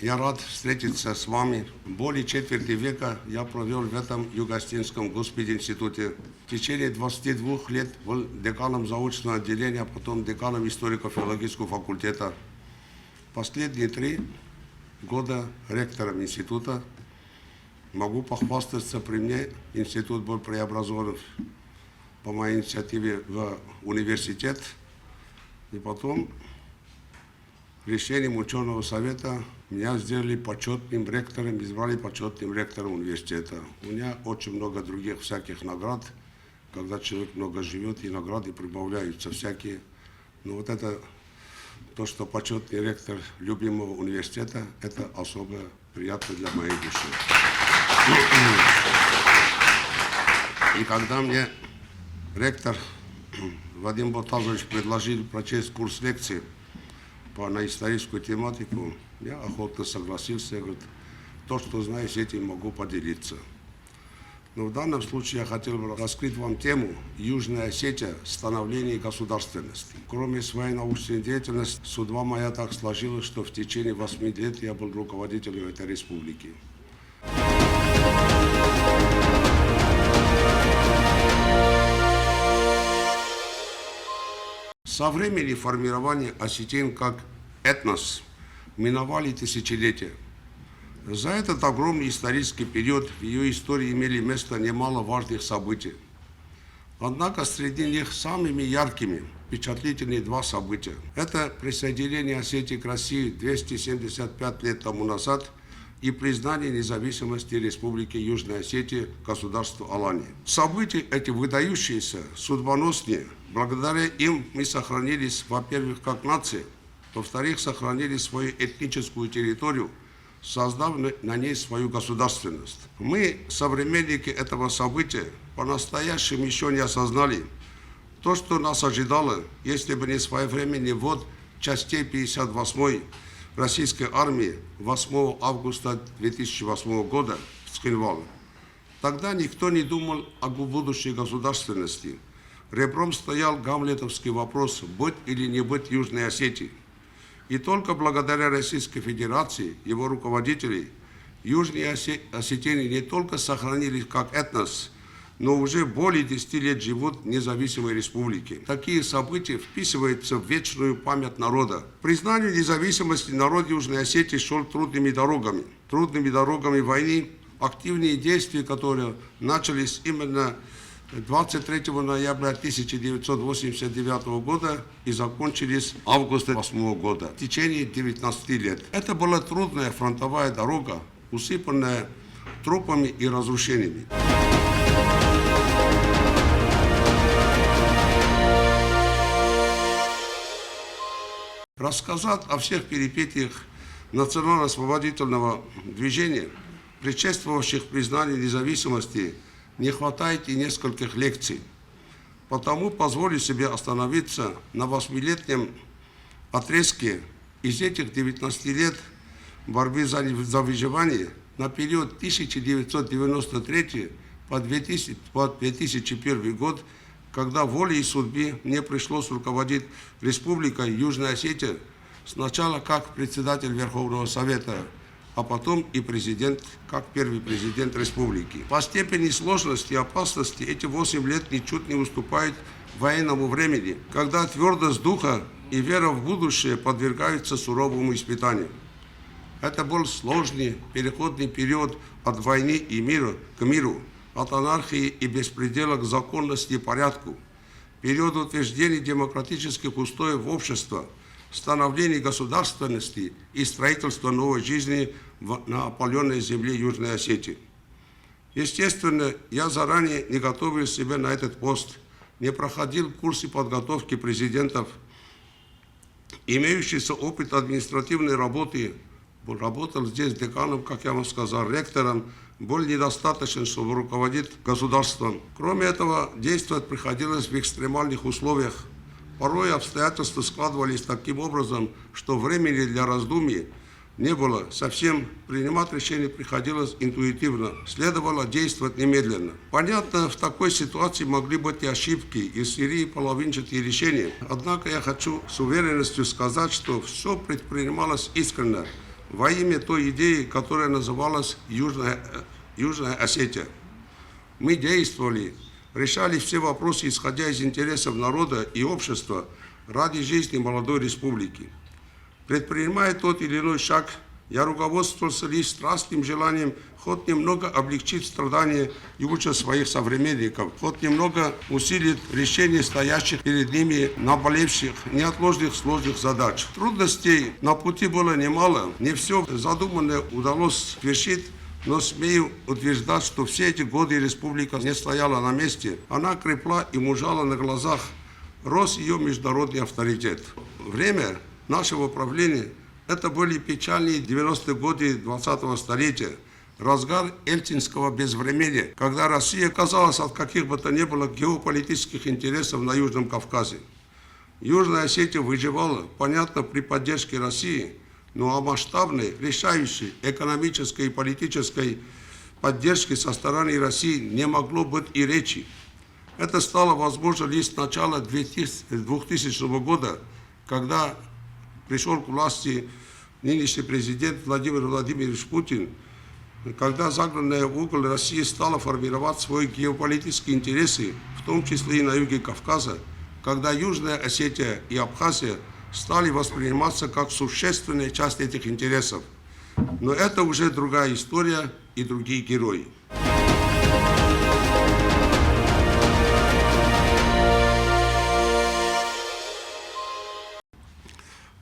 Я рад встретиться с вами. Более четверти века я провел в этом Юго-Осетинском госпединституте. В течение 22 лет был деканом заочного отделения, а потом деканом историко-филологического факультета. Последние 3 года ректором института. Могу похвастаться, при мне институт был преобразован по моей инициативе в университет. И потом решением ученого совета меня сделали почетным ректором, избрали почетным ректором университета. У меня очень много других всяких наград. Когда человек много живет, и награды прибавляются всякие. Но вот это, то, что почетный ректор любимого университета, это особо приятно для моей души. И когда мне ректор Вадим Ботазович предложил прочесть курс лекций на историческую тематику, я охотно согласился. Я говорю, то, что знаю, с этим могу поделиться. Но в данном случае я хотел бы раскрыть вам тему Южная Осетия, становление государственности. Кроме своей научной деятельности, судьба моя так сложилась, что в течение 8 лет я был руководителем этой республики. Со времени формирования осетин как этнос миновали тысячелетия. За этот огромный исторический период в ее истории имели место немало важных событий. Однако среди них самыми яркими впечатлительные 2 события. Это присоединение Осетии к России 275 лет тому назад и признание независимости Республики Южная Осетия государству Алания. События эти выдающиеся, судьбоносные. Благодаря им мы сохранились, во-первых, как нация, во-вторых, сохранили свою этническую территорию, создав на ней свою государственность. Мы, современники этого события, по-настоящему еще не осознали то, что нас ожидало, если бы не своевременный ввод частей 58-й российской армии 8 августа 2008 года в Цхинвале. Тогда никто не думал о будущей государственности. Ребром стоял гамлетовский вопрос, быть или не быть Южной Осетии. И только благодаря Российской Федерации, его руководителей, южные осетины не только сохранились как этнос, но уже более 10 лет живут в независимой республике. Такие события вписываются в вечную память народа. Признанию независимости народ Южной Осетии шел трудными дорогами войны, активные действия, которые начались именно 23 ноября 1989 года и закончились августа 2008 года, в течение 19 лет. Это была трудная фронтовая дорога, усыпанная трупами и разрушениями. Рассказать о всех перипетиях национально-освободительного движения, предшествовавших признанию независимости, не хватает и нескольких лекций. Потому позволю себе остановиться на 8-летнем отрезке из этих 19 лет борьбы за выживание на период 1993 по 2001 год, когда волей и судьбе мне пришлось руководить Республикой Южная Осетия, сначала как председатель Верховного Совета, а потом и президент, как первый президент республики. По степени сложности и опасности эти 8 лет ничуть не уступают военному времени, когда твердость духа и вера в будущее подвергаются суровому испытанию. Это был сложный переходный период от войны и мира к миру, от анархии и беспредела к законности и порядку, период утверждения демократических устоев в обществе, становление государственности и строительство новой жизни на опаленной земле Южной Осетии. Естественно, я заранее не готовил себя на этот пост, не проходил курсы подготовки президентов. Имеющийся опыт административной работы, работал здесь деканом, как я вам сказал, ректором, был недостаточен, чтобы руководить государством. Кроме этого, действовать приходилось в экстремальных условиях. Порой обстоятельства складывались таким образом, что времени для раздумий не было совсем. Принимать решения приходилось интуитивно. Следовало действовать немедленно. Понятно, в такой ситуации могли быть и ошибки, и сырые половинчатые решения. Однако я хочу с уверенностью сказать, что все предпринималось искренне, во имя той идеи, которая называлась Южная Осетия. Мы действовали, решали все вопросы, исходя из интересов народа и общества ради жизни молодой республики. Предпринимая тот или иной шаг, я руководствовался лишь страстным желанием хоть немного облегчить страдания и участь своих современников, хоть немного усилить решение стоящих перед ними наболевших, неотложных сложных задач. Трудностей на пути было немало, не все задуманное удалось свершить, но смею утверждать, что все эти годы республика не стояла на месте, она крепла и мужала на глазах, рос ее международный авторитет. Время нашего правления – это были печальные 90-е годы 20-го столетия, разгар эльцинского безвременья, когда Россия отказалась от каких бы то ни было геополитических интересов на Южном Кавказе. Южная Осетия выживала, понятно, при поддержке России, но о масштабной, решающей экономической и политической поддержке со стороны России не могло быть и речи. Это стало возможно лишь с начала 2000 года, когда пришел к власти нынешний президент Владимир Владимирович Путин, когда загнанная в угол Россия стала формировать свои геополитические интересы, в том числе и на юге Кавказа, когда Южная Осетия и Абхазия стали восприниматься как существенная часть этих интересов. Но это уже другая история и другие герои.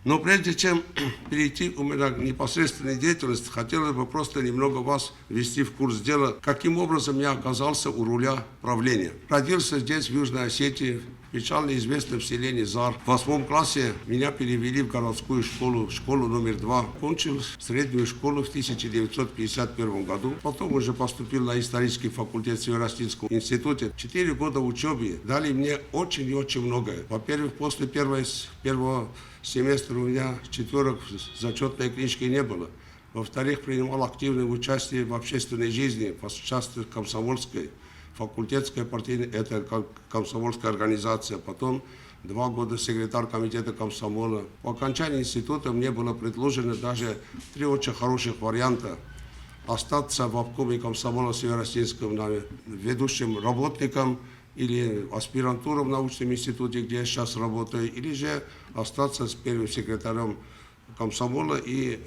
Но прежде чем перейти у меня к непосредственной деятельности, хотелось бы просто немного вас ввести в курс дела, каким образом я оказался у руля правления. Родился здесь, в Южной Осетии, в печально известном селении Зар. В 8 классе меня перевели в городскую школу номер 2. Кончил среднюю школу в 1951 году. Потом уже поступил на исторический факультет Северо-Осетинского института. 4 года учебы дали мне очень и очень многое. Во-первых, после первого семестра у меня 4 в зачетной книжке не было. Во-вторых, принимал активное участие в общественной жизни, в частности комсомольской, факультетская партийная, это комсомольская организация. Потом 2 года секретарь комитета комсомола. По окончании института мне было предложено даже 3 очень хороших варианта. Остаться в обкоме комсомола Северо-Осетинском ведущим работником, или аспирантура в научном институте, где я сейчас работаю, или же остаться с первым секретарем комсомола и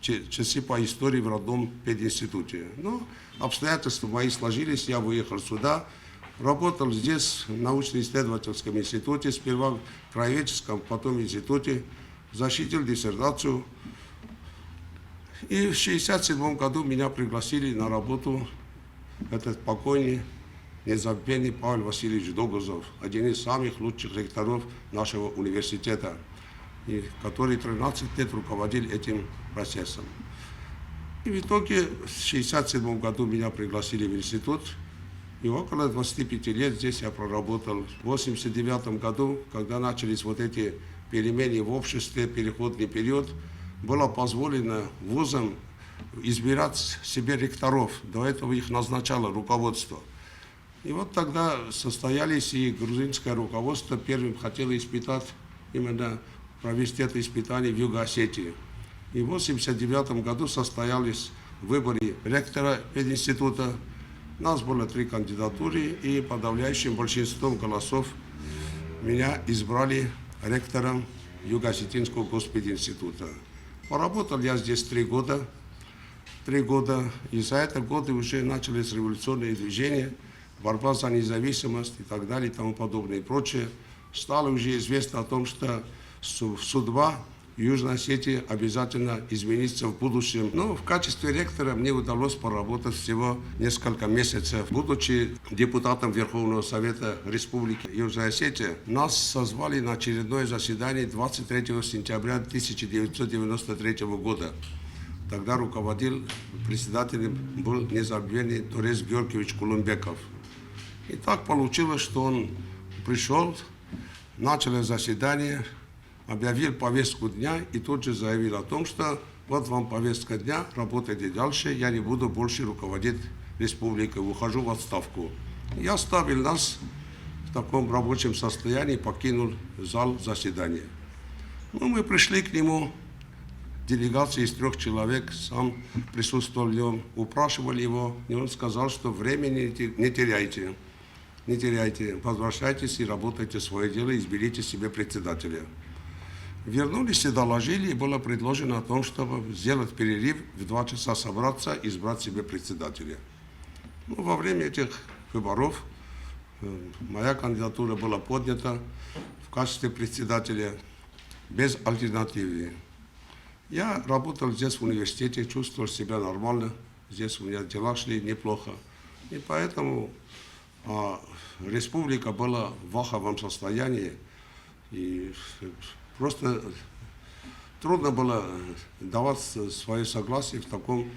часы по истории в родном пединституте. Но обстоятельства мои сложились, я выехал сюда, работал здесь, в научно-исследовательском институте, сперва в краеведческом, потом в институте, защитил диссертацию. И в 1967 году меня пригласили на работу этот покойный, незабвенный Павел Васильевич Догузов, один из самых лучших ректоров нашего университета, и который 13 лет руководил этим процессом. И в итоге в 1967 году меня пригласили в институт, и около 25 лет здесь я проработал. В 1989 году, когда начались вот эти перемены в обществе, переходный период, было позволено вузам избирать себе ректоров. До этого их назначало руководство. И вот тогда состоялись, и грузинское руководство первым хотело испытать, именно провести это испытание в Юго-Осетии. И в 1989 году состоялись выборы ректора пединститута. У нас было 3 кандидатуры, и подавляющим большинством голосов меня избрали ректором Юго-Осетинского госпединститута. Поработал я здесь 3 года. 3 года, и за это годы уже начались революционные движения, борьба за независимость и так далее, и тому подобное и прочее. Стало уже известно о том, что судьба Южной Осетии обязательно изменится в будущем. Но в качестве ректора мне удалось поработать всего несколько месяцев. Будучи депутатом Верховного Совета Республики Южная Осетия, нас созвали на очередное заседание 23 сентября 1993 года. Тогда руководил, председателем был незабвенный Торез Георгиевич Кулумбеков. И так получилось, что он пришел, начал заседание, объявил повестку дня и тут же заявил о том, что вот вам повестка дня, работайте дальше, я не буду больше руководить республикой, ухожу в отставку. Я оставил нас в таком рабочем состоянии, покинул зал заседания. Ну, мы пришли к нему, делегация из 3 человек, сам присутствовал в нем, упрашивали его, и он сказал, что времени не теряйте. Не теряйте, возвращайтесь и работайте свое дело, изберите себе председателя. Вернулись и доложили, и было предложено о том, чтобы сделать перерыв, в 2 часа собраться и избрать себе председателя. Ну, во время этих выборов моя кандидатура была поднята в качестве председателя без альтернативы. Я работал здесь в университете, чувствовал себя нормально, здесь у меня дела шли неплохо. И поэтому республика была в аховом состоянии, и просто трудно было давать свое согласие в таком,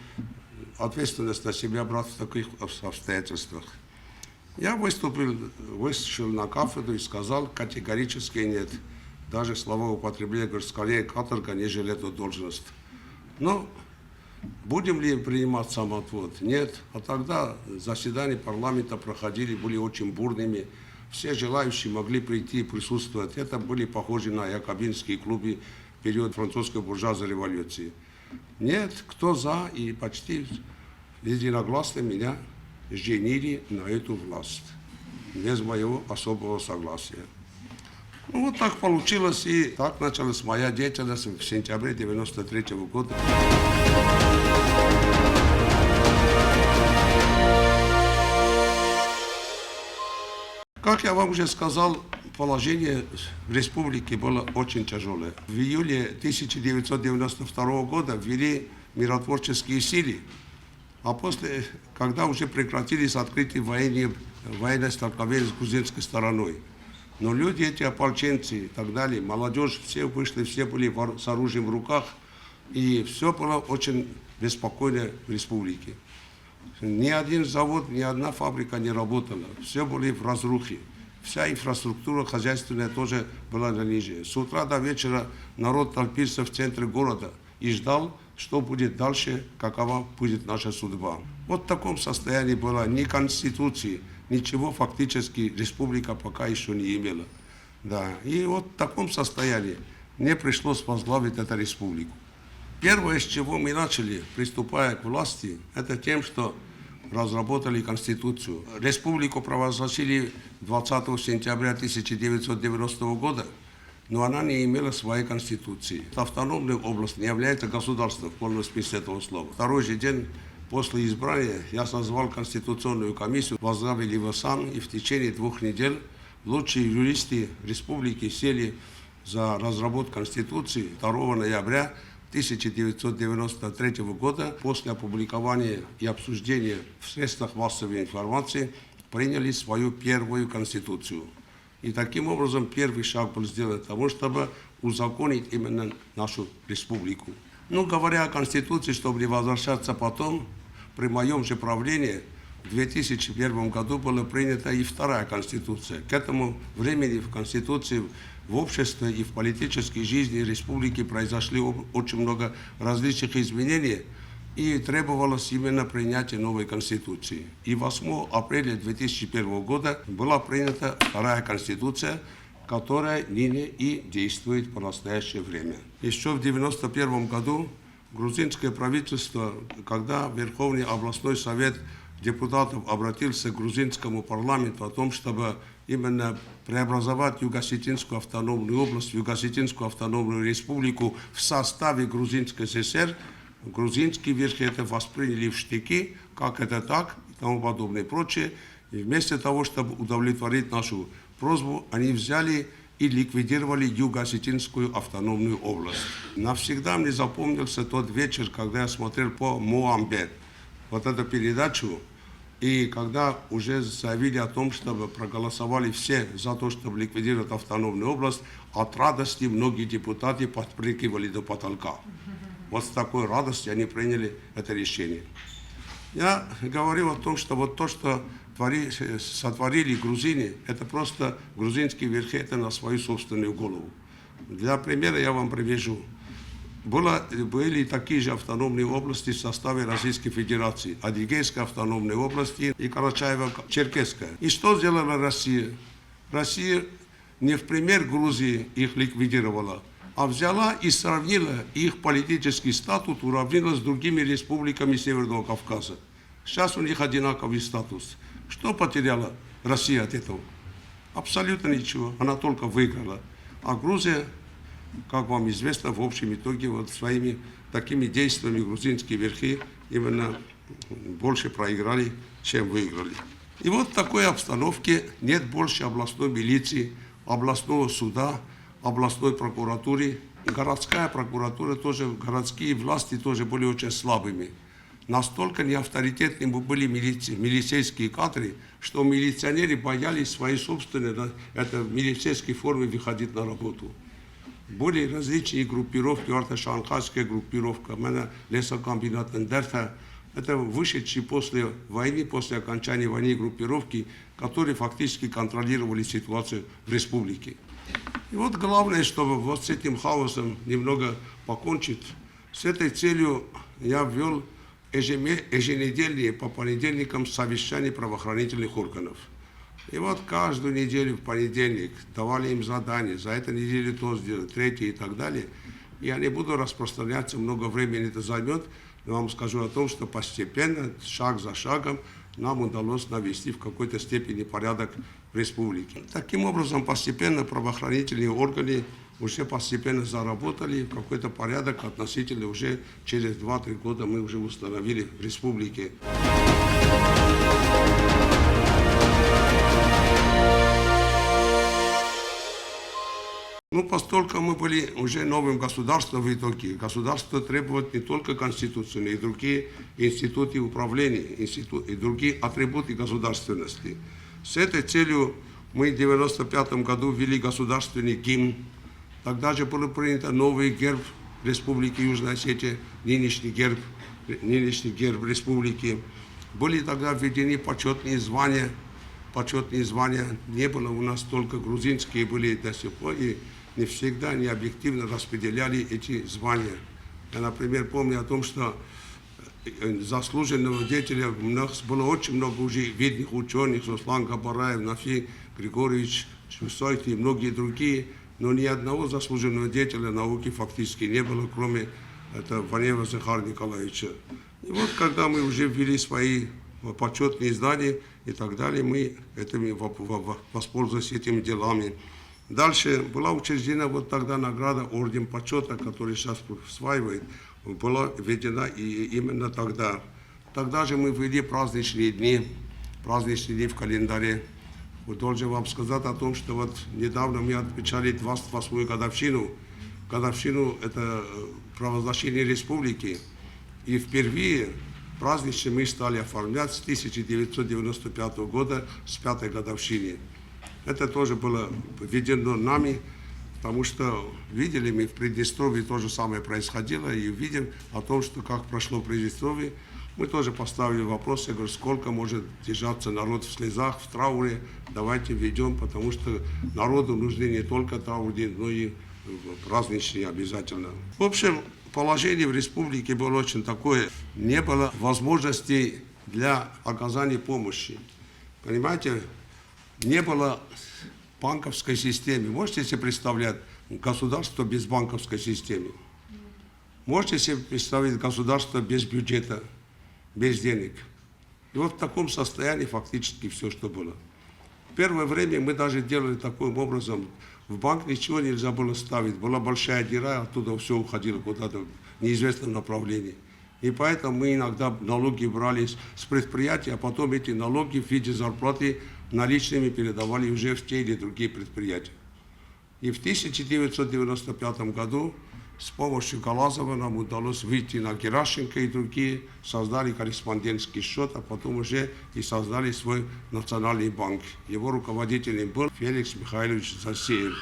ответственность на себя брать в таких обстоятельствах. Я вышел на кафедру и сказал категорически нет. Даже слова употребления, говорю, скорее каторга, нежели эту должность. Но будем ли принимать самоотвод? Нет. А тогда заседания парламента проходили, были очень бурными. Все желающие могли прийти и присутствовать. Это были похожи на якобинские клубы в период французской буржуазной революции. Нет, кто за, и почти единогласно меня женили на эту власть, без моего особого согласия. Ну, вот так получилось, и так началась моя деятельность в сентябре 1993 года. Как я вам уже сказал, положение в республике было очень тяжелое. В июле 1992 года ввели миротворческие силы, а после, когда уже прекратились открытые военные столкновения с грузинской стороной. Но люди, эти ополченцы и так далее, молодежь, все вышли, все были с оружием в руках, и все было очень беспокойно в республике. Ни один завод, ни одна фабрика не работала, все были в разрухе. Вся инфраструктура хозяйственная тоже была на ниже. С утра до вечера народ толпился в центре города и ждал, что будет дальше, какова будет наша судьба. Вот в таком состоянии была ни конституции, ничего фактически республика пока еще не имела. Да. И вот в таком состоянии мне пришлось возглавить эту республику. Первое, с чего мы начали, приступая к власти, это тем, что разработали Конституцию. Республику провозгласили 20 сентября 1990 года, но она не имела своей конституции. Автономная область не является государством в полном смысле этого слова. Второй же день после избрания я созвал Конституционную комиссию, возглавил его сам, и в течение 2 недель лучшие юристы республики сели за разработку Конституции 2 ноября 1993 года. После опубликования и обсуждения в средствах массовой информации приняли свою первую Конституцию. И таким образом первый шаг был сделан тому, чтобы узаконить именно нашу республику. Ну, говоря о Конституции, чтобы не возвращаться потом, при моем же правлении в 2001 году была принята и вторая Конституция. К этому времени в Конституции, в обществе и в политической жизни республики произошли очень много различных изменений, и требовалось именно принятие новой Конституции. И 8 апреля 2001 года была принята вторая Конституция, которая ныне и действует по настоящее время. Еще в 1991 году грузинское правительство, когда Верховный областной совет депутатов обратился к грузинскому парламенту о том, чтобы именно преобразовать Юго-Осетинскую автономную область, Юго-Осетинскую автономную республику в составе Грузинской ССР, грузинские верхи это восприняли в штыки, как это так, и тому подобное и прочее. И вместо того, чтобы удовлетворить нашу просьбу, они взяли и ликвидировали Юго-Осетинскую автономную область. Навсегда мне запомнился тот вечер, когда я смотрел по Муамбе вот эту передачу, и когда уже заявили о том, чтобы проголосовали все за то, чтобы ликвидировать автономную область, от радости многие депутаты подпрыгивали до потолка. Вот с такой радостью они приняли это решение. Я говорил о том, что вот то, что сотворили грузины, это просто грузинские верхи, это на свою собственную голову. Для примера я вам привяжу. Были такие же автономные области в составе Российской Федерации, Адыгейская автономная область и Карачаево-Черкесская. И что сделала Россия? Россия не в пример Грузии их ликвидировала, а взяла и сравнила их политический статус, уравнила с другими республиками Северного Кавказа. Сейчас у них одинаковый статус. Что потеряла Россия от этого? Абсолютно ничего. Она только выиграла. А Грузия, как вам известно, в общем итоге вот своими такими действиями грузинские верхи именно больше проиграли, чем выиграли. И вот в такой обстановке нет больше областной милиции, областного суда, областной прокуратуры. Городская прокуратура тоже, городские власти тоже были очень слабыми. Настолько неавторитетными были милицейские кадры, что милиционеры боялись своей собственной милицейской формы выходить на работу. Были различные группировки, шанхайская группировка, лесокомбинат Эндерта. Это вышедшие после войны, после окончания войны группировки, которые фактически контролировали ситуацию в республике. И вот главное, чтобы вот с этим хаосом немного покончить, с этой целью я ввел еженедельные по понедельникам совещания правоохранительных органов. И вот каждую неделю в понедельник давали им задания, за эту неделю то сделать, третье и так далее. Я не буду распространяться, много времени это займет, но вам скажу о том, что постепенно, шаг за шагом, нам удалось навести в какой-то степени порядок в республике. Таким образом, постепенно правоохранительные органы уже постепенно заработали, в какой-то порядок относительно уже через 2-3 года мы уже установили в республике. Ну, поскольку мы были уже новым государством в итоге, государство требует не только Конституцию, но и другие институты управления, и другие атрибуты государственности. С этой целью мы в 1995 году ввели государственный гимн. Тогда же был принят новый герб Республики Южная Осетия, нынешний герб республики. Были тогда введены почетные звания. Почетные звания не было у нас только грузинские, были до сих пор, и не всегда, не объективно распределяли эти звания. Я, например, помню о том, что заслуженного деятеля было очень много уже видных ученых, Руслан Габараев, Нафи Григорьевич Чусойти и многие другие, но ни одного заслуженного деятеля науки фактически не было, кроме Ванеева Захара Николаевича. И вот когда мы уже ввели свои почетные издания и так далее, мы воспользовались этими делами. Дальше была учреждена вот тогда награда Орден Почета, который сейчас усваивает, была введена и именно тогда. Тогда же мы ввели праздничные дни в календаре. Вот должен вам сказать о том, что вот недавно мы отмечали 28-ю годовщину это провозглашения республики. И впервые празднично мы стали оформлять с 1995 года, с 5-й годовщины. Это тоже было введено нами, потому что видели мы в Приднестровье то же самое происходило, и видим о том, что как прошло в Приднестровье. Мы тоже поставили вопрос, я говорю, сколько может держаться народ в слезах, в трауре, давайте введем, потому что народу нужны не только траур-день, но и праздничные обязательно. В общем, положение в республике было очень такое, не было возможностей для оказания помощи. Понимаете, не было банковской системы. Можете себе представлять государство без банковской системы? Можете себе представить государство без бюджета, без денег? И вот в таком состоянии фактически все, что было. В первое время мы даже делали таким образом, в банк ничего нельзя было ставить, была большая дыра, оттуда все уходило куда-то в неизвестном направлении. И поэтому мы иногда налоги брали с предприятий, а потом эти налоги в виде зарплаты наличными передавали уже в те или другие предприятия. И в 1995 году с помощью Галазова нам удалось выйти на Геращенко и другие, создали корреспондентский счет, а потом уже и создали свой национальный банк. Его руководителем был Феликс Михайлович Засеев.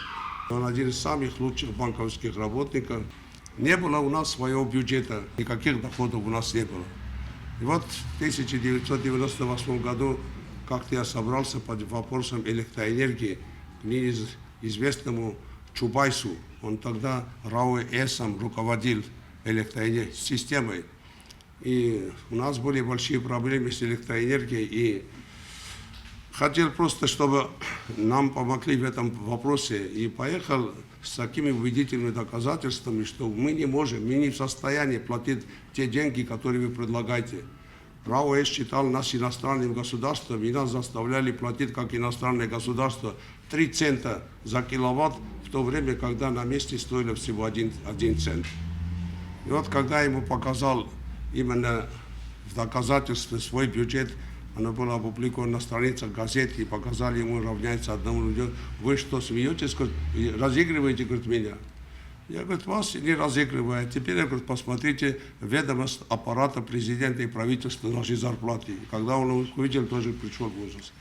Он один из самых лучших банковских работников. Не было у нас своего бюджета, никаких доходов у нас не было. И вот в 1998 году как-то я собрался под вопросом электроэнергии к известному Чубайсу. Он тогда РАО-ЭСом руководил И у нас были большие проблемы с электроэнергией. И хотел просто, чтобы нам помогли в этом вопросе, и поехал с такими убедительными доказательствами, что мы не можем, мы не в состоянии платить те деньги, которые вы предлагаете. РАО считал нас иностранным государством, и нас заставляли платить как иностранное государство 3 цента за киловатт, в то время, когда на месте стоило всего 1 цент. И вот когда ему показал именно в доказательстве свой бюджет, оно было опубликовано на страницах газеты, и показали ему, равняется одному людям. Вы что, смеетесь, разыгрываете, говорит, меня? Я, говорит, вас не разыгрываю. Теперь, я, говорит, посмотрите ведомость аппарата президента и правительства нашей зарплаты. И когда он их увидел, тоже пришел в ужас.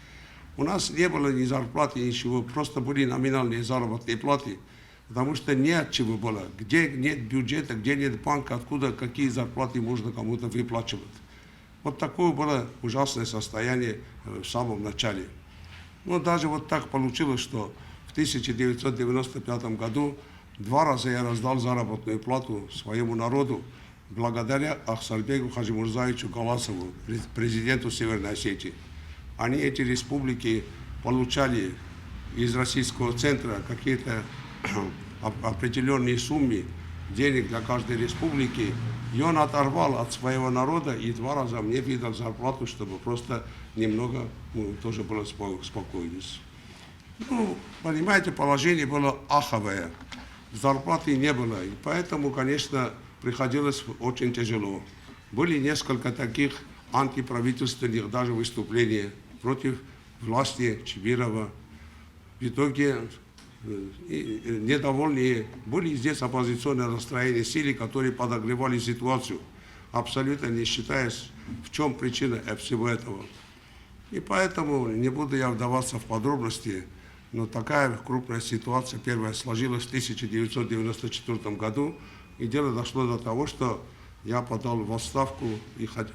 У нас не было ни зарплаты, ничего, просто были номинальные заработные платы, потому что не от чего было. Где нет бюджета, где нет банка, откуда какие зарплаты можно кому-то выплачивать. Вот такое было ужасное состояние в самом начале. Но даже вот так получилось, что в 1995 году 2 раза я раздал заработную плату своему народу благодаря Ахсарбегу Хаджимурзаевичу Галасову, президенту Северной Осетии. Они, эти республики, получали из российского центра какие-то определенные суммы денег для каждой республики, и он оторвал от своего народа и 2 раза мне выдал зарплату, чтобы просто немного тоже было спокойнее. Ну, понимаете, положение было аховое, зарплаты не было, и поэтому, конечно, приходилось очень тяжело. Были несколько таких антиправительственных даже выступлений против власти Чибирова. В итоге недовольные были здесь оппозиционные настроения силы, которые подогревали ситуацию, абсолютно не считаясь, в чем причина всего этого. И поэтому не буду я вдаваться в подробности, но такая крупная ситуация первая сложилась в 1994 году, и дело дошло до того, что я подал в отставку и хотел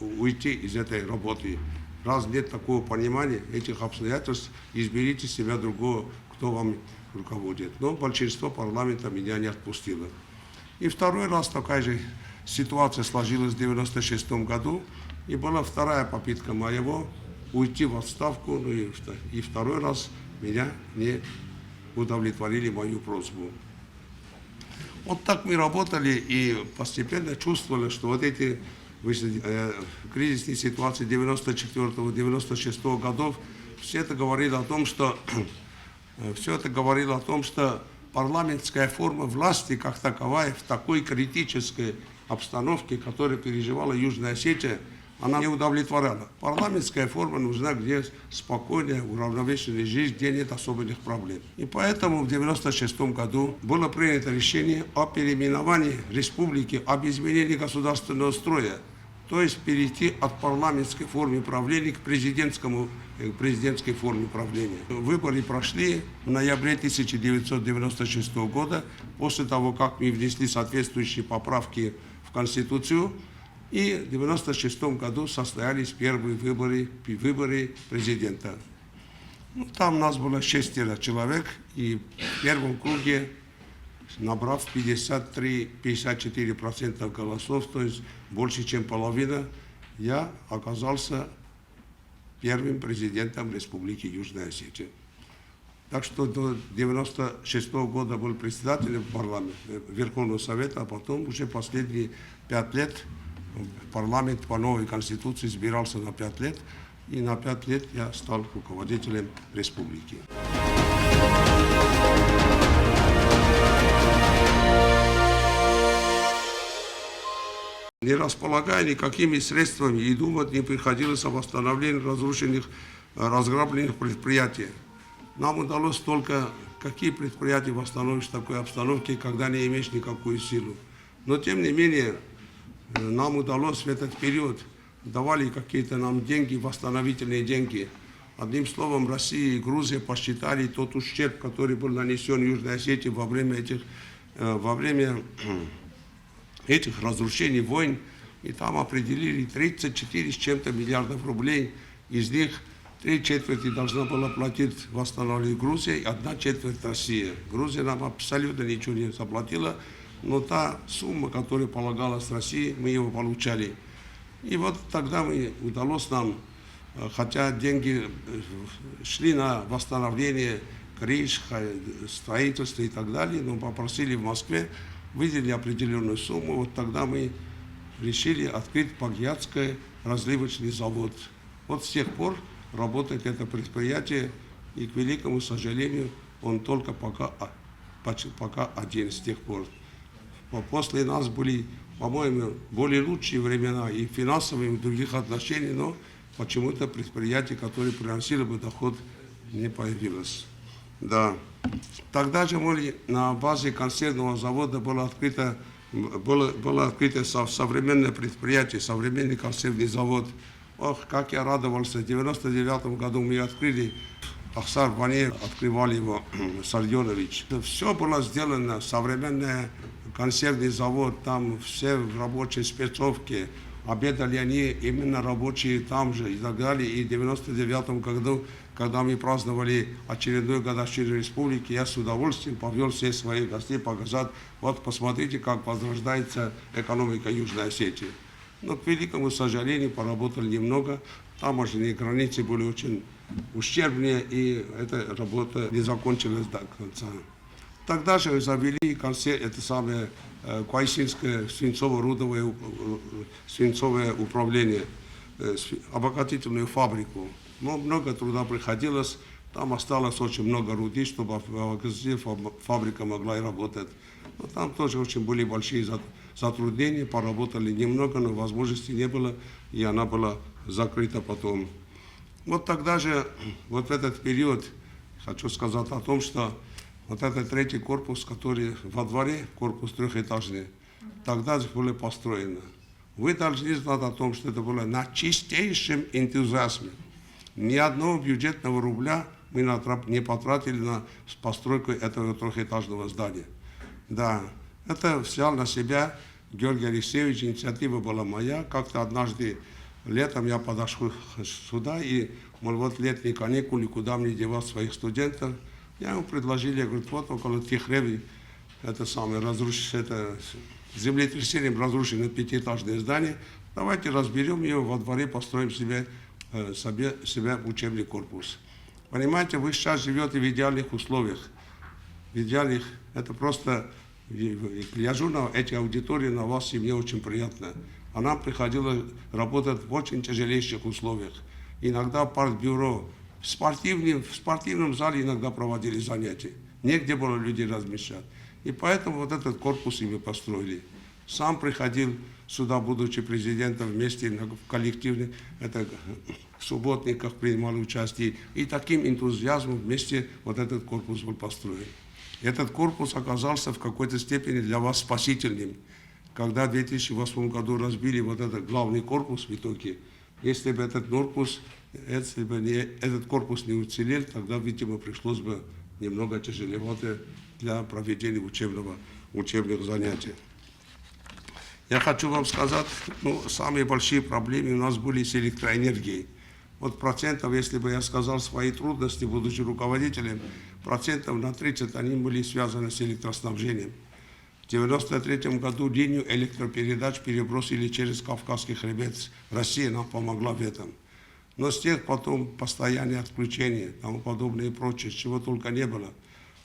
уйти из этой работы. Раз нет такого понимания этих обстоятельств, изберите себя другого, кто вам руководит. Но большинство парламента меня не отпустило. И второй раз такая же ситуация сложилась в 1996 году, и была вторая попытка моего уйти в отставку, ну и второй раз меня не удовлетворили мою просьбу. Вот так мы работали и постепенно чувствовали, что вот эти кризисные ситуации 94-96 годов, все это говорило о том, что парламентская форма власти как таковая в такой критической обстановке, которую переживала Южная Осетия, она не удовлетворяла. Парламентская форма нужна, где спокойная, уравновешенная жизнь, где нет особенных проблем. И поэтому в 1996 году было принято решение о переименовании республики, об изменении государственного строя, то есть перейти от парламентской формы правления к президентской форме правления. Выборы прошли в ноябре 1996 года, после того, как мы внесли соответствующие поправки в Конституцию, и в 1996 году состоялись первые выборы президента. Ну, там нас было 6 человек, и в первом круге, набрав 53-54% голосов, то есть больше, чем половина, я оказался первым президентом Республики Южная Осетия. Так что до 1996 года был председателем парламента, Верховного Совета, а потом уже последние 5 лет парламент по новой конституции избирался на 5 лет, и на 5 лет я стал руководителем республики. Не располагая никакими средствами, и думать не приходилось о восстановлении разрушенных, разграбленных предприятий. Нам удалось только, какие предприятия восстановишь в такой обстановке, когда не имеешь никакую силу. Но тем не менее, нам удалось в этот период, давали какие-то нам деньги, восстановительные деньги. Одним словом, Россия и Грузия посчитали тот ущерб, который был нанесен Южной Осетии во время этих разрушений, войн, и там определили 34 с чем-то миллиардов рублей. Из них 3/4 должна была платить восстановлению Грузия, и 1/4 Россия. Грузия нам абсолютно ничего не заплатила, но та сумма, которая полагалась России, мы его получали. И вот тогда удалось нам хотя деньги шли на восстановление крыш, строительство и так далее, но попросили в Москве, выделили определенную сумму, вот тогда мы решили открыть Пагьятский разливочный завод. Вот с тех пор работает это предприятие, и, к великому сожалению, он только пока один с тех пор. После нас были, по-моему, более лучшие времена и финансовые, и в других отношениях, но почему-то предприятие, которое приносило бы доход, не появилось. Да. Тогда же на базе консервного завода было открыто современное предприятие, современный консервный завод. Ох, как я радовался. В 1999 году мы открыли, Ахсар Ване открывали его, Сарденович. Все было сделано, современный консервный завод, там все в рабочей спецовке. Обедали они именно рабочие там же и так далее. И в 1999 году, когда мы праздновали очередную годовщину республики, я с удовольствием повел всех своих гостей показать, вот посмотрите, как возрождается экономика Южной Осетии. Но, к великому сожалению, поработали немного. Таможенные границы были очень ущербные, и эта работа не закончилась до конца. Тогда же завели это самое Квайсинское свинцовое управление, обогатительную фабрику. Но много труда приходилось, там осталось очень много руды, чтобы фабрика могла и работать. Но там тоже очень были большие затруднения, поработали немного, но возможности не было, и она была закрыта потом. Вот тогда же, вот в этот период, хочу сказать о том, что вот этот третий корпус, который во дворе, корпус трехэтажный, тогда же было построено. Вы должны знать о том, что это было на чистейшем энтузиазме. Ни одного бюджетного рубля мы не потратили на постройку этого трехэтажного здания. Да, это взял на себя Георгий Алексеевич, инициатива была моя. Как-то однажды летом я подошел сюда, и, мол, вот летние каникулы, куда мне девать своих студентов. Я ему предложил, я говорю, вот около Тихреви, это землетрясением разрушено пятиэтажное здание, давайте разберем ее, во дворе построим себе учебный корпус. Понимаете, вы сейчас живете в идеальных условиях. В идеальных, это просто, гляжу на эти аудитории, на вас, и мне очень приятно. А нам приходилось работать в очень тяжелейших условиях. Иногда партбюро, в спортивном зале иногда проводили занятия. Негде было людей размещать. И поэтому вот этот корпус и мы построили. Сам приходил сюда, будучи президентом, вместе в коллективных субботниках принимал участие. И таким энтузиазмом вместе вот этот корпус был построен. Этот корпус оказался в какой-то степени для вас спасительным. Когда в 2008 году разбили вот этот главный корпус в итоге, если бы этот корпус не уцелел, тогда, видимо, пришлось бы немного тяжеловато для проведения учебных занятий. Я хочу вам сказать, самые большие проблемы у нас были с электроэнергией. Вот процентов, если бы я сказал свои трудности, будучи руководителем, процентов на 30 они были связаны с электроснабжением. В 1993 году линию электропередач перебросили через Кавказский хребет. Россия нам помогла в этом. Но с тех потом постоянные отключения, тому подобное и прочее, чего только не было.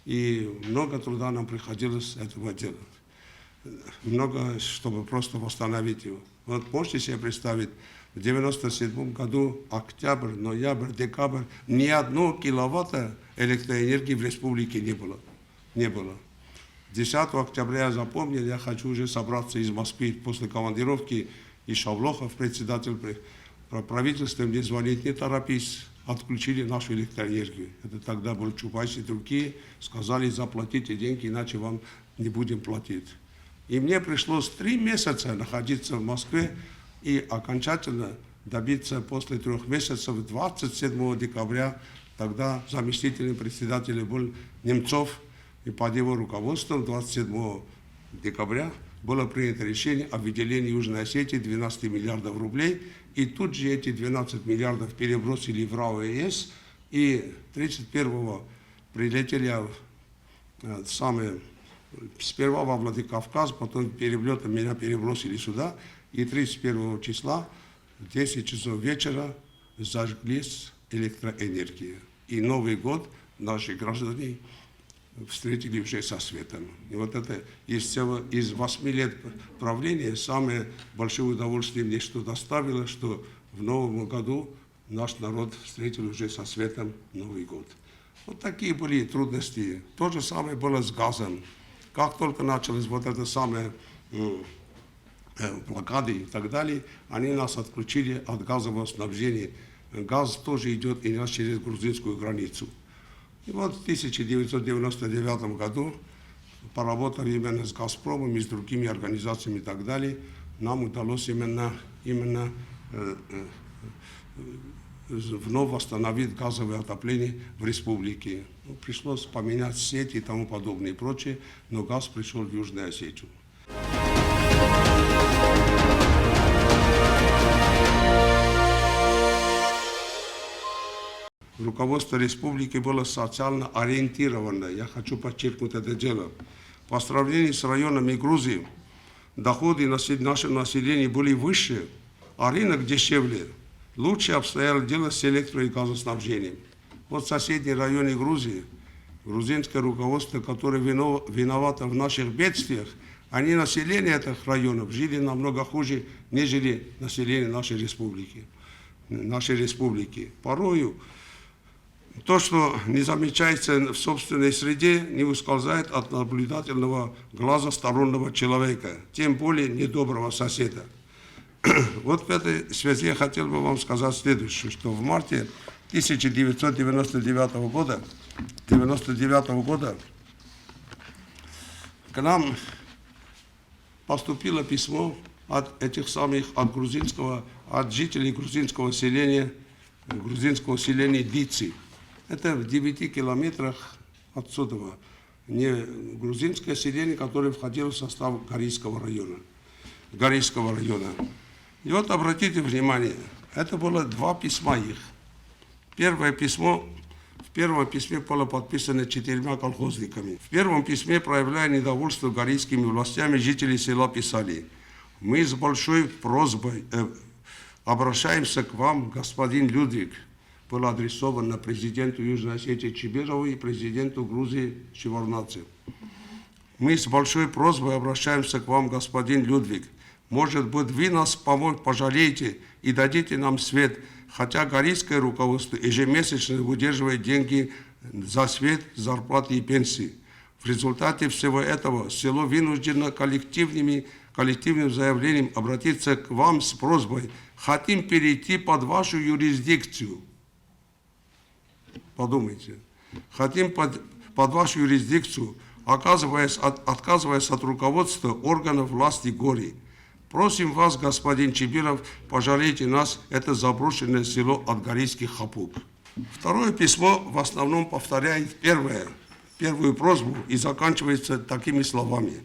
И много труда нам приходилось этого делать. Много, чтобы просто восстановить его. Вот можете себе представить, в 1997 году, октябрь, ноябрь, декабрь, ни одного киловатта электроэнергии в республике не было. Не было. 10 октября я запомнил, я хочу уже собраться из Москвы после командировки, и Шавлохов, председатель правительства, мне звонит, не торопись, отключили нашу электроэнергию. Это тогда был Чубайс и другие, сказали, заплатите деньги, иначе вам не будем платить. И мне пришлось 3 месяца находиться в Москве и окончательно добиться после 3 месяцев 27 декабря, тогда заместителем председателя был Немцов, и под его руководством 27 декабря было принято решение о выделении Южной Осетии 12 миллиардов рублей, и тут же эти 12 миллиардов перебросили в РАО ЕС, и 31-го прилетели сперва во Владикавказ, потом перелетом меня перебросили сюда, и 31 числа в 10 часов вечера зажглись электроэнергия. И Новый год наши граждане встретили уже со светом. И вот это из 8 лет правления самое большое удовольствие мне что доставило, что в Новом году наш народ встретил уже со светом Новый год. Вот такие были трудности. То же самое было с газом. Как только началась вот эта самая блокады и так далее, они нас отключили от газового снабжения. Газ тоже идет и нас через грузинскую границу. И вот в 1999 году, поработав именно с «Газпромом» и с другими организациями и так далее, нам удалось именно вновь восстановить газовое отопление в республике. Ну, пришлось поменять сети и тому подобное и прочее, но газ пришел в Южную Осетию. Руководство республики было социально ориентировано. Я хочу подчеркнуть это дело. По сравнению с районами Грузии, доходы нашего населения были выше, а рынок дешевле. Лучше обстояло дело с электро- и газоснабжением. Вот в соседнем районе Грузии, грузинское руководство, которое виновато в наших бедствиях, они население этих районов жили намного хуже, нежели население нашей республики. Порою то, что не замечается в собственной среде, не ускользает от наблюдательного глаза стороннего человека, тем более недоброго соседа. Вот в этой связи я хотел бы вам сказать следующее, что в марте 1999 года к нам поступило письмо от жителей грузинского селения Дици. Это в 9 километрах отсюда. Не грузинское селение, которое входило в состав Горийского района. И вот обратите внимание, это было 2 письма их. В первом письме было подписано 4 колхозниками. В первом письме, проявляя недовольство горийскими властями, жители села писали: «Мы с большой просьбой обращаемся к вам, господин Людвиг». Было адресовано президенту Южной Осетии Чибирову и президенту Грузии Шеварднадзе. «Мы с большой просьбой обращаемся к вам, господин Людвиг. Может быть, вы нас пожалеете и дадите нам свет, хотя горийское руководство ежемесячно выдерживает деньги за свет, зарплаты и пенсии. В результате всего этого село вынуждено коллективным заявлением обратиться к вам с просьбой: хотим перейти под вашу юрисдикцию». Подумайте. Хотим под вашу юрисдикцию, отказываясь от руководства органов власти Гори. Просим вас, господин Чибиров, пожалейте нас, это заброшенное село от горийских хапук. Второе письмо в основном повторяет первую просьбу и заканчивается такими словами: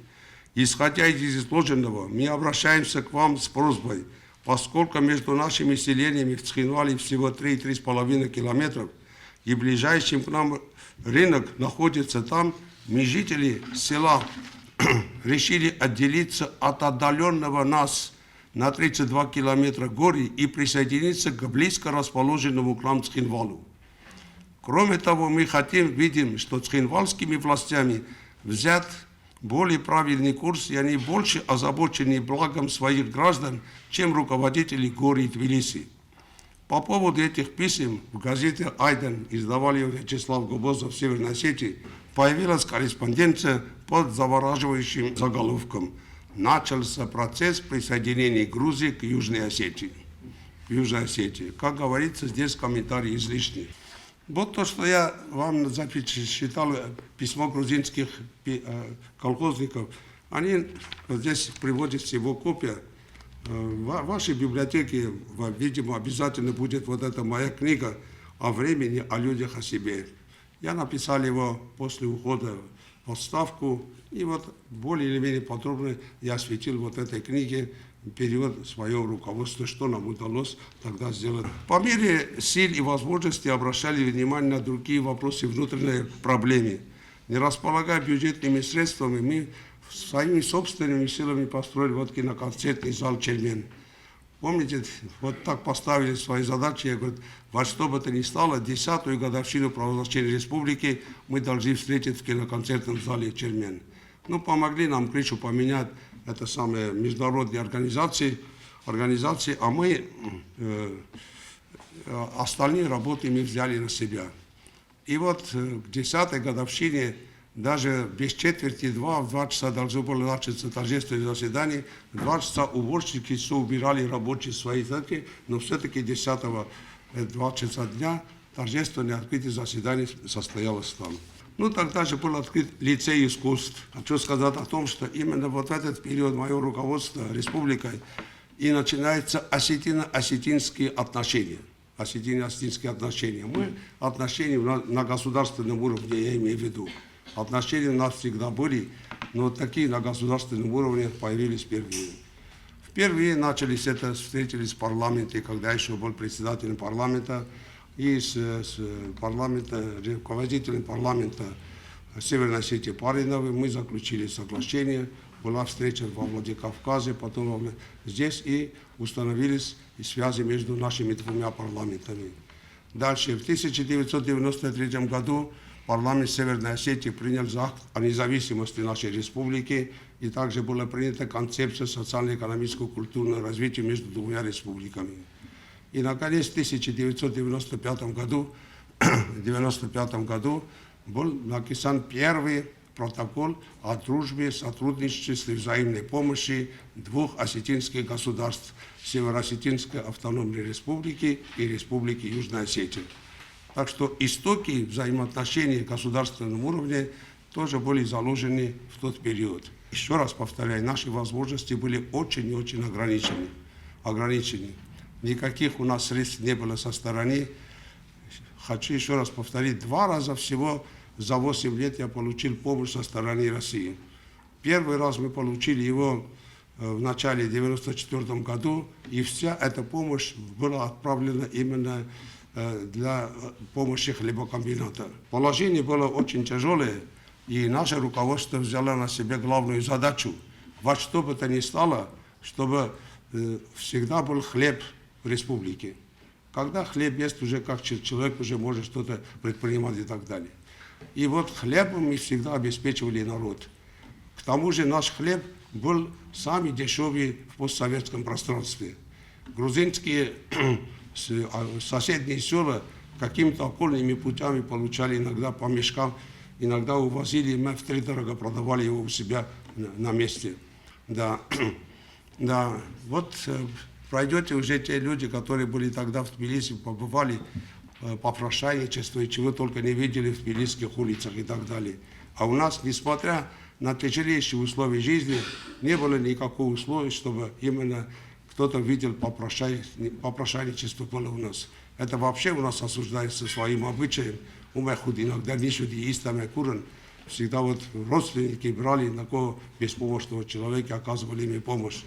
«Исходя из изложенного, мы обращаемся к вам с просьбой, поскольку между нашими селениями в Цхинвале всего 3,5 километров, и ближайший к нам рынок находится там, мы, жители села, решили отделиться от отдаленного нас на 32 километра гори и присоединиться к близко расположенному к нам Цхинвалу. Кроме того, мы видим, что цхинвальскими властями взят более правильный курс, и они больше озабочены благом своих граждан, чем руководители Гори и Тбилиси». По поводу этих писем в газете «Айден», издавали ее Вячеслав Губозов в Северной Осетии, появилась корреспонденция под завораживающим заголовком: «Начался процесс присоединения Грузии к Южной Осетии». Как говорится, здесь комментарий излишний. Вот то, что я вам зачитал, письмо грузинских колхозников. Здесь приводится его копия. В вашей библиотеке, видимо, обязательно будет вот эта моя книга о времени, о людях, о себе. Я написал его после ухода в отставку, и вот более или менее подробно я осветил вот этой книге период своего руководства, что нам удалось тогда сделать. По мере сил и возможностей обращали внимание на другие вопросы внутренней проблемы. Не располагая бюджетными средствами, мы своими собственными силами построили вот киноконцертный зал «Чермен». Помните, вот так поставили свои задачи, я говорю, во что бы то ни стало, 10-ю годовщину провозглашения республики мы должны встретить в киноконцертном зале Чермен. Ну, помогли нам крышу поменять, это самые международные организации, а мы остальные работы мы взяли на себя. И вот к 10-й годовщине даже без четверти 2, в 2 часа должно было начаться торжественное заседание. В 2 часа уборщики все убирали рабочие свои задачи, но все-таки 10-го 2 часа дня торжественное открытие заседания состоялось там. Ну, тогда же был открыт лицей искусств. Хочу сказать о том, что именно вот в этот период мое руководство республикой и начинаются осетино-осетинские отношения. Осетино-осетинские отношения. Мы отношения на государственном уровне, я имею в виду. Отношения у нас всегда были, но такие на государственном уровне появились впервые. Впервые встретились в парламенте, когда еще был председателем парламента, и с руководителем парламента Северной Осетии Париновым мы заключили соглашение. Была встреча во Владикавказе, потом здесь, и установились связи между нашими двумя парламентами. Дальше, в 1993 году парламент Северной Осетии принял акт о независимости нашей республики, и также была принята концепция социально-экономического и культурного развития между двумя республиками. И, наконец, в 1995 году был написан первый протокол о дружбе, сотрудничестве и взаимной помощи двух осетинских государств – Северо-Осетинской автономной республики и Республики Южная Осетия. Так что истоки взаимоотношений на государственном уровне тоже были заложены в тот период. Еще раз повторяю, наши возможности были очень и очень ограничены. Никаких у нас средств не было со стороны. Хочу еще раз повторить, 2 раза всего за 8 лет я получил помощь со стороны России. Первый раз мы получили его в начале 1994 году, и вся эта помощь была отправлена именно для помощи хлебокомбината. Положение было очень тяжелое, и наше руководство взяло на себя главную задачу. Во что бы то ни стало, чтобы всегда был хлеб в республике. Когда хлеб есть, уже как человек уже может что-то предпринимать и так далее. И вот хлебом мы всегда обеспечивали народ. К тому же наш хлеб был самый дешевый в постсоветском пространстве. Грузинские соседние села какими-то окольными путями получали иногда по мешкам, иногда увозили, мы втридорого продавали его у себя на месте. Да, да. Вот пройдете уже те люди, которые были тогда в Тбилиси, побывали, попрошайничество, и чего только не видели в тбилисских улицах и так далее. А у нас, несмотря на тяжелейшие условия жизни, не было никакого условия, чтобы именно кто-то видел попрошайничество было у нас. Это вообще у нас осуждается своим обычаем. У меня хоть иногда не шуди истами курен. Всегда вот родственники брали на кого беспомощного человека, оказывали ему помощь.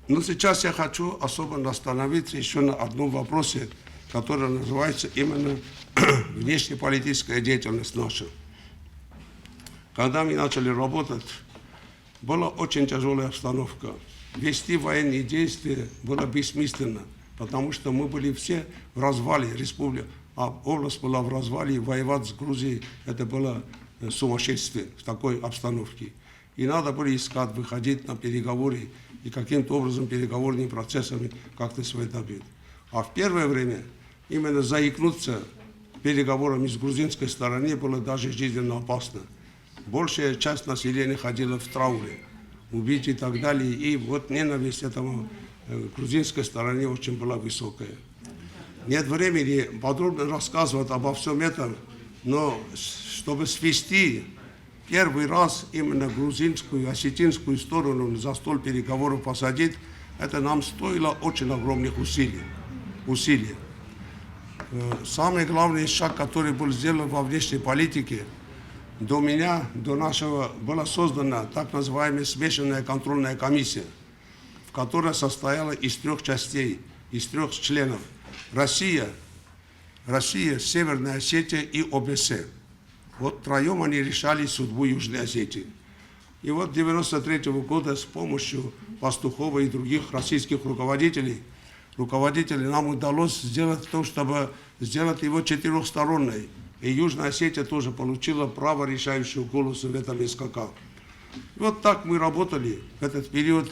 Но сейчас я хочу особо остановиться еще на одном вопросе, который называется именно внешнеполитическая деятельность наша. Когда мы начали работать, была очень тяжелая обстановка. Вести военные действия было бессмысленно, потому что мы были все в развале, республика, а область была в развале, и воевать с Грузией это было сумасшествие в такой обстановке. И надо было искать, выходить на переговоры и каким-то образом переговорными процессами как-то свои добить. А в первое время именно заикнуться переговорами с грузинской стороны было даже жизненно опасно. Большая часть населения ходила в трауре, убить и так далее. И вот ненависть этому грузинской стороне очень была высокая. Нет времени подробно рассказывать обо всем этом, но чтобы свести первый раз именно грузинскую, осетинскую сторону за стол переговоров посадить, это нам стоило очень огромных усилий. Самый главный шаг, который был сделан во внешней политике, до нашего была создана так называемая смешанная контрольная комиссия, в которой состояла из 3 частей, из 3 членов. Россия, Северная Осетия и ОБСЕ. Вот втроем они решали судьбу Южной Осетии. И вот 1993 года с помощью Пастухова и других российских руководителей нам удалось сделать то, чтобы сделать его четырехсторонной. И Южная Осетия тоже получила право решающего голоса в этом СКК. И вот так мы работали в этот период.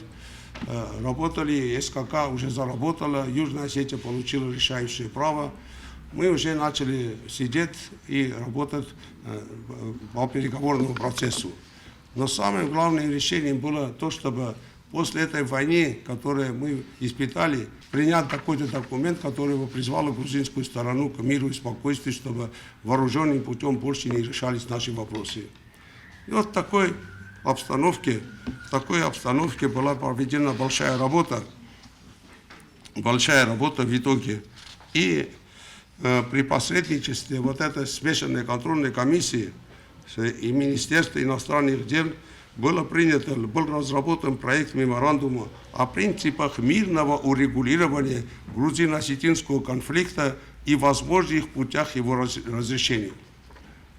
Работали, СКК уже заработала, Южная Осетия получила решающее право. Мы уже начали сидеть и работать по переговорному процессу. Но самым главным решением было то, чтобы после этой войны, которую мы испытали, принять такой-то документ, который бы призвал грузинскую сторону к миру и спокойствию, чтобы вооруженным путем больше не решались наши вопросы. И вот в такой обстановке была проведена большая работа в итоге. И при посредничестве вот этой смешанной контрольной комиссии и Министерства иностранных дел был разработан проект меморандума о принципах мирного урегулирования грузино-осетинского конфликта и возможных путях его разрешения.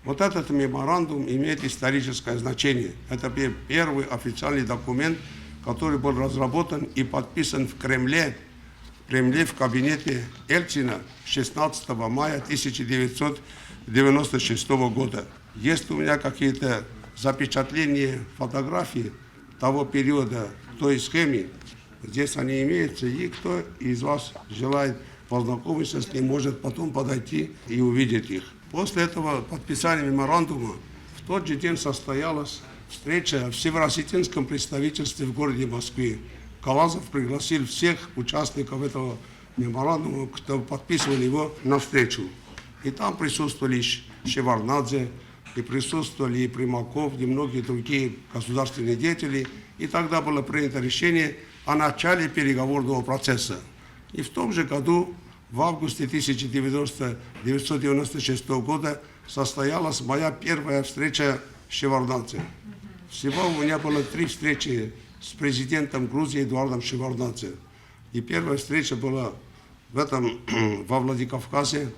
Вот этот меморандум имеет историческое значение. Это первый официальный документ, который был разработан и подписан в Кремле в кабинете Ельцина 16 мая 1996 года. Есть у меня какие-то запечатления, фотографии того периода, той схемы. Здесь они имеются, и кто из вас желает познакомиться с ним, может потом подойти и увидеть их. После этого подписания меморандума в тот же день состоялась встреча в Североосетинском представительстве в городе Москве. Калазов пригласил всех участников этого меморандума, кто подписывал его, на встречу. И там присутствовали Шеварднадзе, и присутствовали и Примаков, и многие другие государственные деятели. И тогда было принято решение о начале переговорного процесса. И в том же году, в августе 1996 года, состоялась моя первая встреча с Шеварднадзе. Всего у меня было 3 встречи с президентом Грузии Эдуардом Шеварднадзе. И первая встреча была во Владикавказе.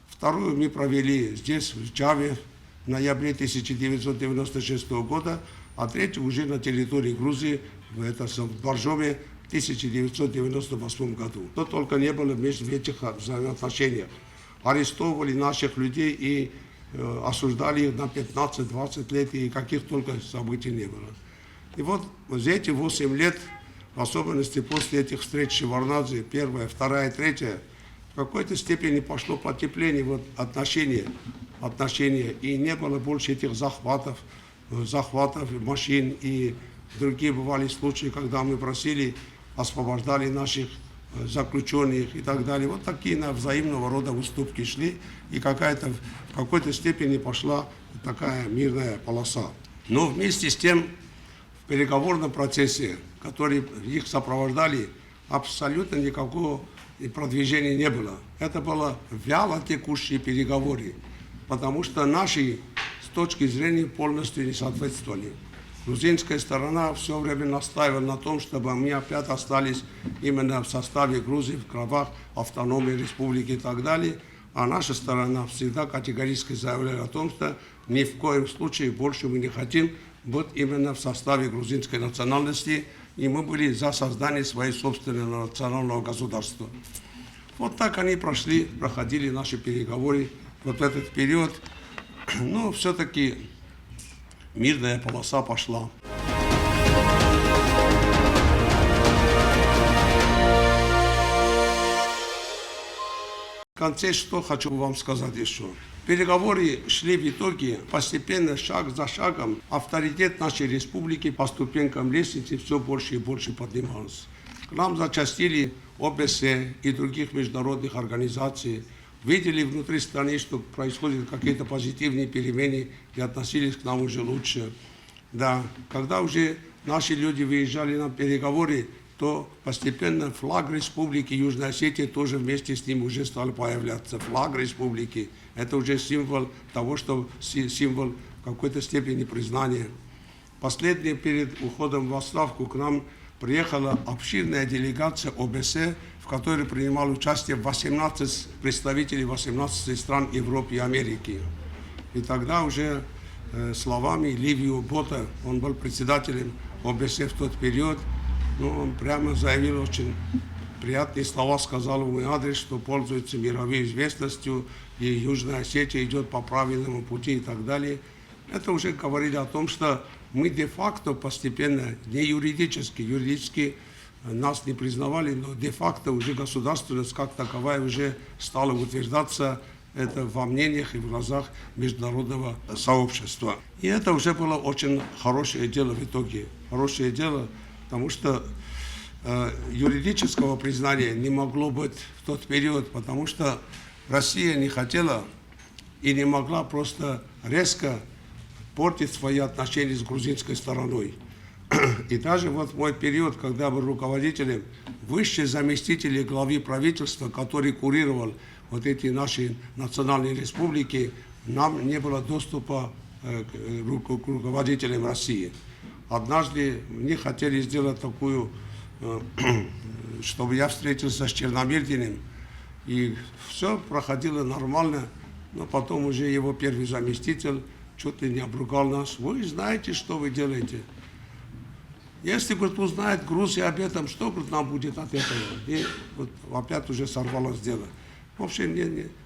Вторую мы провели здесь, в Джаве, в ноябре 1996 года, а третью уже на территории Грузии, в Боржоме, в 1998 году. То только не было в этих взаимоотношениях. Арестовывали наших людей и осуждали их на 15-20 лет, и каких только событий не было. И вот за эти 8 лет, в особенности после этих встреч Шеварднадзе, первая, вторая, третья, в какой-то степени пошло потепление отношения, и не было больше этих захватов машин, и другие бывали случаи, когда мы просили, освобождали наших заключенных и так далее. Вот такие взаимного рода уступки шли, и в какой-то степени пошла такая мирная полоса. Но вместе с тем, в переговорном процессе, который их сопровождали, абсолютно никакого продвижения не было. Это было вяло текущие переговоры, потому что наши с точки зрения полностью не соответствовали. Грузинская сторона все время настаивала на том, чтобы мы опять остались именно в составе Грузии, в правах автономной республики и так далее. А наша сторона всегда категорически заявляла о том, что ни в коем случае больше мы не хотим быть именно в составе грузинской национальности, и мы были за создание своего собственного национального государства. Вот так они проходили наши переговоры вот в этот период. Но все-таки мирная полоса пошла. В конце что хочу вам сказать еще. Переговоры шли в итоге постепенно, шаг за шагом. Авторитет нашей республики по ступенькам лестницы все больше и больше поднимался. К нам зачастили ОБСЕ и других международных организаций. Видели внутри страны, что происходят какие-то позитивные перемены, и относились к нам уже лучше. Да, когда уже наши люди выезжали на переговоры, то постепенно флаг Республики Южной Осетии тоже вместе с ним уже стал появляться. Флаг Республики – это уже символ того, что символ в какой-то степени признания. Последний перед уходом в отставку к нам приехала обширная делегация ОБСЕ, в которой принимал участие 18 представителей 18 стран Европы и Америки. И тогда уже словами Ливию Бота, он был председателем ОБСЕ в тот период, он прямо заявил очень приятные слова, сказал в мой адрес, что пользуется мировой известностью, и Южная Осетия идет по правильному пути и так далее. Это уже говорили о том, что мы де-факто постепенно, не юридически нас не признавали, но де-факто уже государственность как таковая уже стала утверждаться это во мнениях и в глазах международного сообщества. И это уже было очень хорошее дело в итоге. Хорошее дело, потому что юридического признания не могло быть в тот период, потому что Россия не хотела и не могла просто резко портить свои отношения с грузинской стороной. И даже вот в мой период, когда был руководителем, высший заместитель главы правительства, который курировал вот эти наши национальные республики, нам не было доступа к руководителям России. Однажды мне хотели сделать такую, чтобы я встретился с Черномырдиным, и все проходило нормально, но потом уже его первый заместитель чуть ли не обругал нас. Вы знаете, что вы делаете? Если, говорит, узнает Грузия об этом, что, говорит, нам будет от этого? И вот опять уже сорвалось дело. В общем,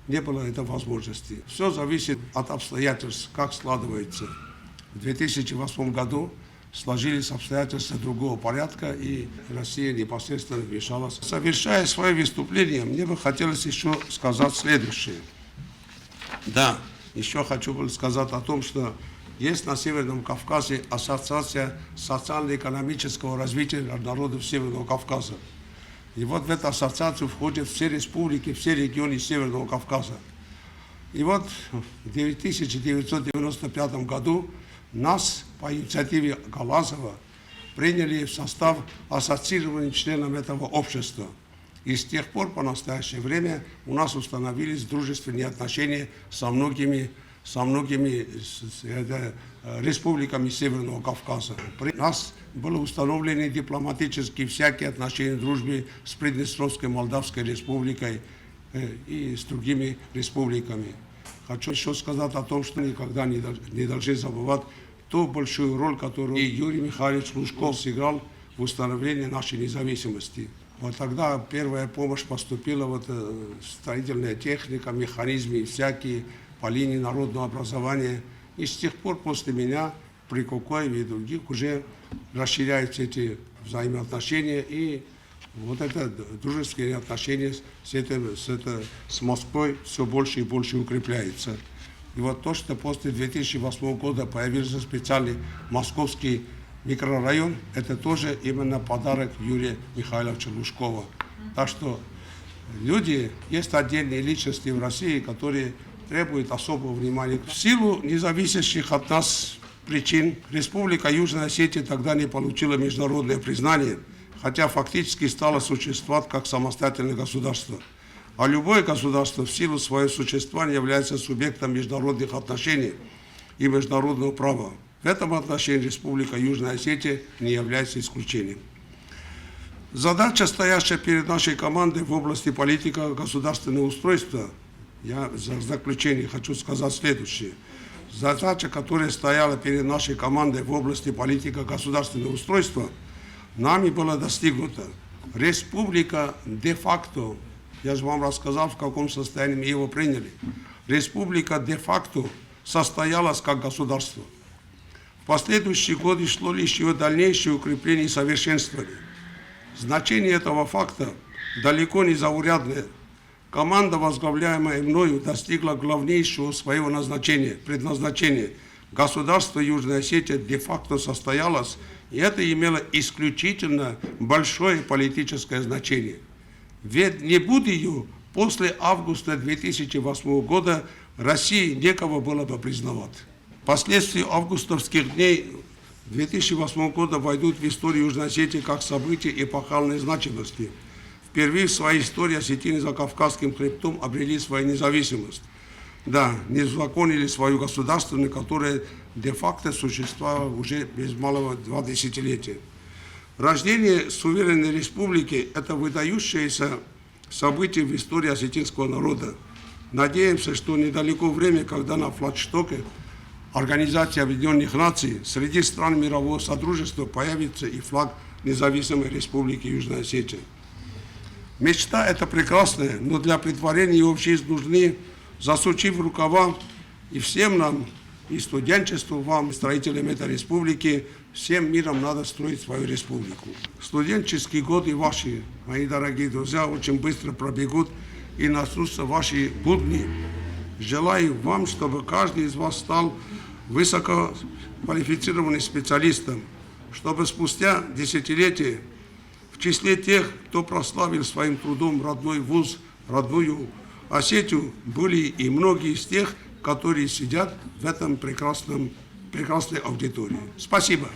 не было этой возможности. Все зависит от обстоятельств, как складывается. В 2008 году сложились обстоятельства другого порядка, и Россия непосредственно вмешалась. Совершая свое выступление, мне бы хотелось еще сказать следующее. Да, еще хочу сказать о том, что есть на Северном Кавказе Ассоциация социально-экономического развития народов Северного Кавказа. И вот в эту ассоциацию входят все республики, все регионы Северного Кавказа. И вот в 1995 году нас по инициативе Галазова приняли в состав ассоциированным членом этого общества. И с тех пор, по настоящее время, у нас установились дружественные отношения со многими республиками Северного Кавказа. При нас были установлены дипломатические всякие отношения дружбы с Приднестровской Молдавской республикой и с другими республиками. Хочу еще сказать о том, что никогда не должны забывать ту большую роль, которую Юрий Михайлович Лужков сыграл в установлении нашей независимости. Вот тогда первая помощь поступила, вот строительная техника, механизмы всякие по линии народного образования. И с тех пор после меня при Кокоеве и других уже расширяются эти взаимоотношения, и вот это дружеские отношения с Москвой все больше и больше укрепляется. И вот то, что после 2008 года появился специальный московский микрорайон, это тоже именно подарок Юрия Михайловича Лужкова. Так что есть отдельные личности в России, которые требуют особого внимания. В силу независящих от нас причин Республика Южная Осетия тогда не получила международное признание, хотя фактически стала существовать как самостоятельное государство. А любое государство в силу своего существования является субъектом международных отношений и международного права. В этом отношении Республика Южная Осетия не является исключением. Задача, стоящая перед нашей командой в области политики государственного устройства, я в заключение хочу сказать следующее. Задача, которая стояла перед нашей командой в области политики государственного устройства, нами была достигнута. Республика де-факто, я же вам рассказал, в каком состоянии мы его приняли. Республика де-факто состоялась как государство. В последующие годы шло лишь ее дальнейшее укрепление и совершенствование. Значение этого факта далеко не заурядное. Команда, возглавляемая мною, достигла главнейшего своего предназначения. Государство Южная Осетия де-факто состоялось, и это имело исключительно большое политическое значение. Ведь не будь ее, после августа 2008 года России некого было бы признавать. Последствия августовских дней 2008 года войдут в историю Южной Осетии как события эпохальной значимости. Впервые в своей истории осетины за Кавказским хребтом обрели свою независимость. Да, не узаконили свою государственность, которая де-факто существовала уже без малого 2 десятилетия. Рождение суверенной республики – это выдающееся событие в истории осетинского народа. Надеемся, что недалеко время, когда на флагштоке Организации Объединенных Наций среди стран мирового содружества появится и флаг Независимой Республики Южная Осетия. Мечта это прекрасная, но для претворения его в жизнь нужны, засучив рукава, и всем нам, и студенчеству, вам, строителям этой республики, всем миром надо строить свою республику. Студенческие годы ваши, мои дорогие друзья, очень быстро пробегут и начнутся ваши будни. Желаю вам, чтобы каждый из вас стал высококвалифицированным специалистом, чтобы спустя десятилетия в числе тех, кто прославил своим трудом родной вуз, родную Осетию, были и многие из тех, которые сидят в этом прекрасной аудитории. Спасибо.